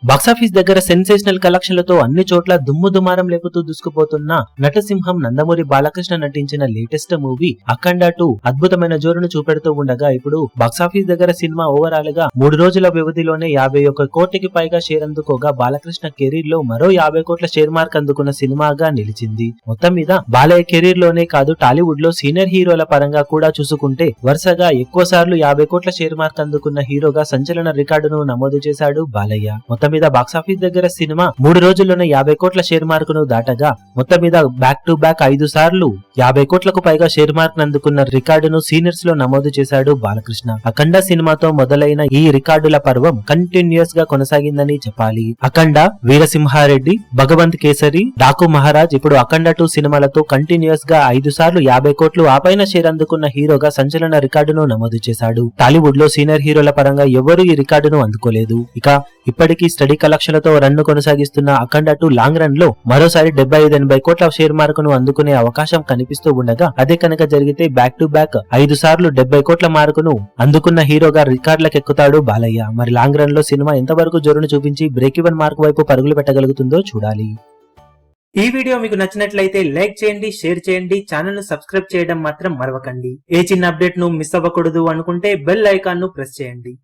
Box office దగ్గర sensational కలెక్షన్లతో అన్ని చోట్ల దుమ్ము దుమారం లేపుతూ దూసుకుపోతున్న నటసింహం నందమూరి బాలకృష్ణ నటించిన లేటెస్ట్ మూవీ అఖండ 2 అద్భుతమైన జోరును చూపెడుతూ ఉండగా ఇప్పుడు బాక్సాఫీస్ దగ్గర సినిమా ఓవరాల్ గా 3 రోజుల వ్యవధిలోనే 51 కోట్లకి పైగా షేర్ అందుకోగా బాలకృష్ణ కెరీర్ లో మరో 50 కోట్ల షేర్ మార్క్ అందుకున్న సినిమాగా నిలిచింది. మొత్తం మీద బాలయ్య కెరీర్ లోనే కాదు టాలీవుడ్ లో సీనియర్ హీరోల పరంగా కూడా చూసుకుంటే వరుసగా ఎక్కువ సార్లు 50 కోట్ల షేర్ మార్క్ అందుకున్న హీరోగా సంచలన రికార్డును నమోదు చేశాడు బాలయ్య. మొత్తం మీద బాక్సాఫీస్ దగ్గర సినిమా 3 రోజుల్లోనే 50 కోట్ల షేర్ మార్క్ ను దాటగా మొత్తం మీద బ్యాక్ టు బ్యాక్ 5 సార్లు 50 కోట్లకు పైగా షేర్ మార్క్ అందుకున్న రికార్డును సీనియర్స్ లో నమోదు చేశాడు బాలకృష్ణ. అఖండ సినిమాతో మొదలైన ఈ రికార్డుల పర్వం కంటిన్యూస్ గా కొనసాగిందని చెప్పాలి. అఖండ, వీరసింహారెడ్డి, భగవంత్ కేసరి, డాకు మహారాజ్ ఇప్పుడు అఖండ 2 సినిమాలతో కంటిన్యూస్ గా 5 సార్లు 50 కోట్లు ఆ పైన షేర్ అందుకున్న హీరోగా సంచలన రికార్డును నమోదు చేశాడు. టాలీవుడ్ లో సీనియర్ హీరోల పరంగా ఎవరూ ఈ రికార్డును అందుకోలేదు. ఇక ఇప్పటికీ స్టడీ కలెక్షన్లతో రన్ కొనసాగిస్తున్న అఖండ 2 లాంగ్ రన్ లో మరోసారి 75-80 కోట్ల షేర్ మార్క్ ను అందుకునే అవకాశం కనిపిస్తూ ఉండగా అదే కనుక జరిగితే బ్యాక్ టు బ్యాక్ 5 సార్లు 70 కోట్ల మార్కును అందుకున్న హీరోగా రికార్డులకెక్కుతాడు బాలయ్య. మరి లాంగ్ రన్ లో సినిమా ఎంతవరకు జోరును చూపించి బ్రేక్ ఈవెన్ మార్క్ వైపు పరుగులు పెట్టగలుగుతుందో చూడాలి. ఈ వీడియో మీకు నచ్చినట్లయితే లైక్ చేయండి, షేర్ చేయండి, ఛానల్ ను సబ్స్క్రైబ్ చేయడం మాత్రం మరవకండి. ఏ చిన్న అప్డేట్ ను మిస్ అవ్వకూడదు అనుకుంటే బెల్ ఐకాన్ ను ప్రెస్ చేయండి.